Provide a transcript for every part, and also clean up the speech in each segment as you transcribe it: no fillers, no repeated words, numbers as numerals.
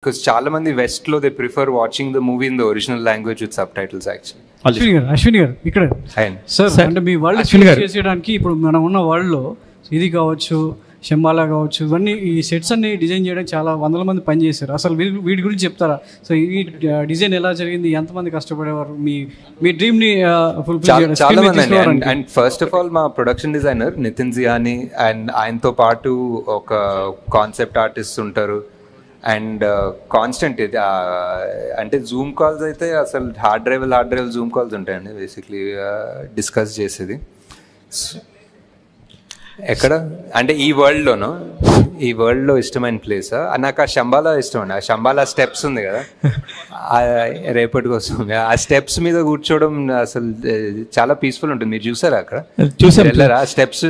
Because చాలా మంది west లో they prefer watching the movie in the original language with sub titles actually. Ashwini గారు ఇక్కడ సార్ అంటే మీ వరల్డ్ చేసేయడానికి ఇప్పుడు మనం ఉన్న వరల్డ్లో ఇది కావచ్చు, శంబాలా కావచ్చు, ఇవన్నీ ఈ సెట్స్ అన్ని డిజైన్ చేయడానికి చాలా వందల మంది పనిచేశారు. అసలు వీటి గురించి చెప్తారా? సో ఈ డిజైన్ ఎలా జరిగింది, ఎంతమంది కష్టపడేవారు మీ డ్రీమ్ ని చాలా మంది. అండ్ ఫస్ట్ ఆఫ్ ఆల్ మా ప్రొడక్షన్ డిజైనర్ నితిన్ జియాని అండ్ ఆయనతో పాటు ఒక కాన్సెప్ట్ ఆర్టిస్ట్ ఉంటారు. అండ్ కాన్స్టెంట్ ఇది అంటే జూమ్ కాల్స్ అయితే అసలు హార్డ్ డ్రైవ్ జూమ్ కాల్స్ ఉంటాయండి బేసిక్లీ డిస్కస్ చేసేది. ఎక్కడ అంటే ఈ వరల్డ్లో ఇష్టమైన ప్లేస్ నాకు ఆ శంబాలా ఇష్టం అండి. ఆ శంబాలా స్టెప్స్ ఉంది కదా రేపటి కోసం, ఆ స్టెప్స్ మీద కూర్చోవడం అసలు చాలా పీస్ఫుల్ ఉంటుంది. మీరు చూసారా అక్కడ? వెళ్ళారా? ఆ స్టెప్స్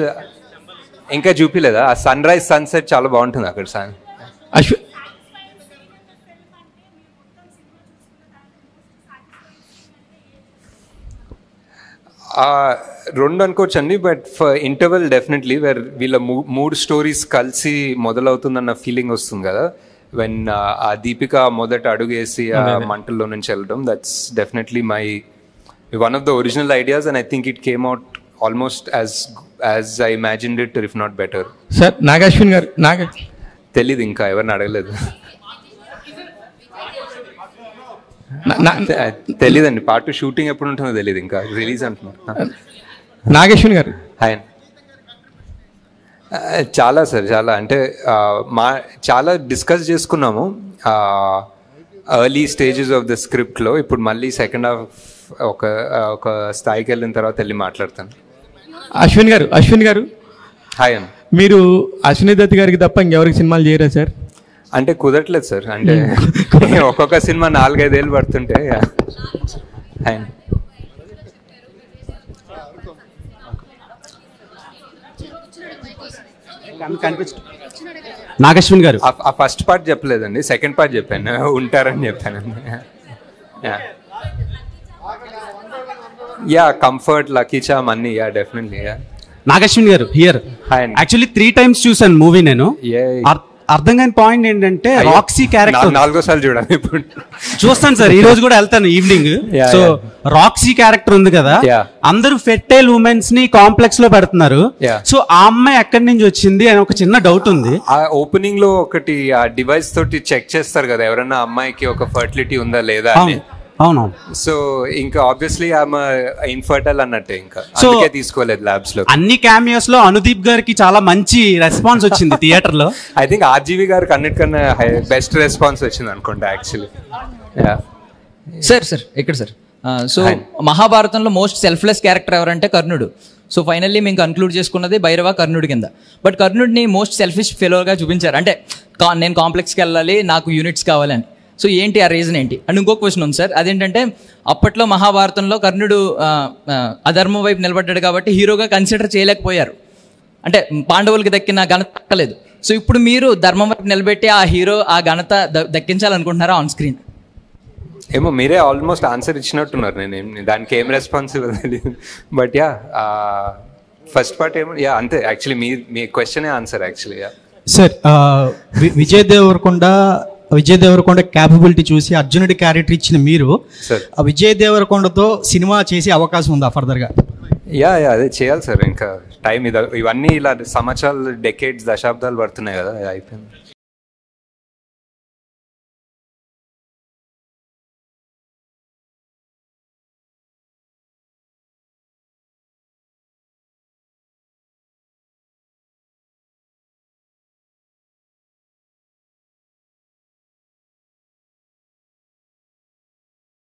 ఇంకా చూపిలేదా? ఆ సన్ రైజ్ సన్సెట్ చాలా బాగుంటుంది అక్కడ. రెండు అనుకోవచ్చండి, but for interval definitely where వీళ్ళ మూడు స్టోరీస్ కలిసి మొదలవుతుందన్న ఫీలింగ్ వస్తుంది కదా వెన్ ఆ దీపిక మొదట అడుగేసి ఆ మంటల్లో నుంచి వెళ్ళడం. That's definitely my one of the original ideas and I think it came out almost as I imagined it if not better. Sir Nag Ashwin గారు తెలీదు, ఇంకా ఎవరిని అడగలేదు, తెలీదండి. పార్ట్ 2 షూటింగ్ ఎప్పుడు ఉంటుందో తెలియదు, ఇంకా రిలీజ్ అంటున్నారు. నాగేశ్వన్ గారు హాయ్. చాలా సార్, చాలా అంటే చాలా డిస్కస్ చేసుకున్నాము ఎర్లీ స్టేజెస్ ఆఫ్ ద స్క్రిప్ట్లో. ఇప్పుడు మళ్ళీ సెకండ్ హాఫ్ ఒక స్థాయికి వెళ్ళిన తర్వాత వెళ్ళి మాట్లాడతాను. అశ్విన్ గారు హాయ్ అన్న. మీరు అశ్విని దత్ గారికి తప్ప ఇంకెవరికి సినిమాలు చేయరా సార్? అంటే కుదరట్లేదు సార్, అంటే ఒక్కొక్క సినిమా 4-5 ఏళ్ళు పడుతుంటే. నాగశ్విన్ గారు ఆ ఫస్ట్ పార్ట్ చెప్పలేదండి, సెకండ్ పార్ట్ చెప్పాను, ఉంటారని చెప్పాను. యా కంఫర్ట్, లక్కీ చామ్ అన్ని, యా డెఫినెట్లీ. నాగశ్విన్ గారు హియర్. యాక్చువల్లీ 3 times చూసాను మూవీ నేను. అర్థం కాని పాయింట్ ఏంటంటే రాక్సీ క్యారెక్టర్ 4వ సార్లు చూడాలి ఇప్పుడు. చూస్తాను సార్, ఈ రోజు కూడా వెళ్తాను ఈవినింగ్. సో రాక్సీ క్యారెక్టర్ ఉంది కదా, అందరూ ఫెర్టైల్ ఉమెన్స్ ని కాంప్లెక్స్ లో పెడుతున్నారు. సో ఆ అమ్మాయి ఎక్కడి నుంచి వచ్చింది అని ఒక చిన్న డౌట్ ఉంది. ఆ ఓపెనింగ్ లో ఒకటి ఆ డివైస్ తోటి చెక్ చేస్తారు కదా ఎవరన్నా అమ్మాయికి ఒక ఫర్టిలిటీ ఉందా లేదా అని. అవును. సో ఇంకా ఆబ్వియస్లీ ఆమె ఇన్ఫర్టైల్ అన్నట్టే, ఇంకా అందుకే తీసుకోలేదు ల్యాబ్స్ లో. అన్ని క్యామియోస్ లో అనుదీప్ గారికి చాలా మంచి రెస్పాన్స్ వచ్చింది థియేటర్ లో. ఐ థింక్ ఆర్జీవి గారికి అన్నిటికన్నా బెస్ట్ రెస్పాన్స్ వచ్చింది అనుకుంటా యాక్చువల్లీ. సార్ ఇక్కడ సార్, సో మహాభారతంలో మోస్ట్ సెల్ఫ్లెస్ క్యారెక్టర్ ఎవరంటే కర్ణుడు. సో ఫైనల్లీ మేము కన్క్లూడ్ చేసుకున్నది భైరవ కర్ణుడి కింద. బట్ కర్ణుడిని మోస్ట్ సెల్ఫిష్ ఫెలోగా చూపించారు. అంటే నేను కాంప్లెక్స్కి వెళ్ళాలి, నాకు యూనిట్స్ కావాలని. సో ఏంటి ఆ రీజన్ ఏంటి? అండ్ ఇంకో క్వశ్చన్ ఉంది సార్, అదేంటంటే అప్పట్లో మహాభారతంలో కర్ణుడు అధర్మం వైపు నిలబడ్డాడు కాబట్టి హీరోగా కన్సిడర్ చేయలేకపోయారు, అంటే పాండవులకి దక్కిన ఘనత దక్కలేదు. సో ఇప్పుడు మీరు ధర్మం వైపు నిలబెట్టి ఆ హీరో ఆ ఘనత దక్కించాలనుకుంటున్నారా ఆన్ స్క్రీన్? ఏమో మీరే ఆల్మోస్ట్ ఆన్సర్ ఇచ్చినట్టున్నారు, నేను దానికి ఏం రెస్పాన్సిబుల్ తెలియదు. బట్ యా ఫస్ట్ పార్ట్ ఏమో యా అంతే యాక్చువల్లీ మీ క్వశ్చనే answer actually. Yeah sir, Vijay Deverakonda capability చూసి అర్జునుడి క్యారెక్టర్ ఇచ్చిన మీరు విజయ్ దేవరకొండతో సినిమా చేసే అవకాశం ఉందా ఫర్దర్గా? యా అదే చేయాలి సార్, ఇంకా టైం ఇవన్నీ ఇలా సంవత్సరాలు, డెకేడ్స్, దశాబ్దాలు పడుతున్నాయి కదా, అయిపోయింది.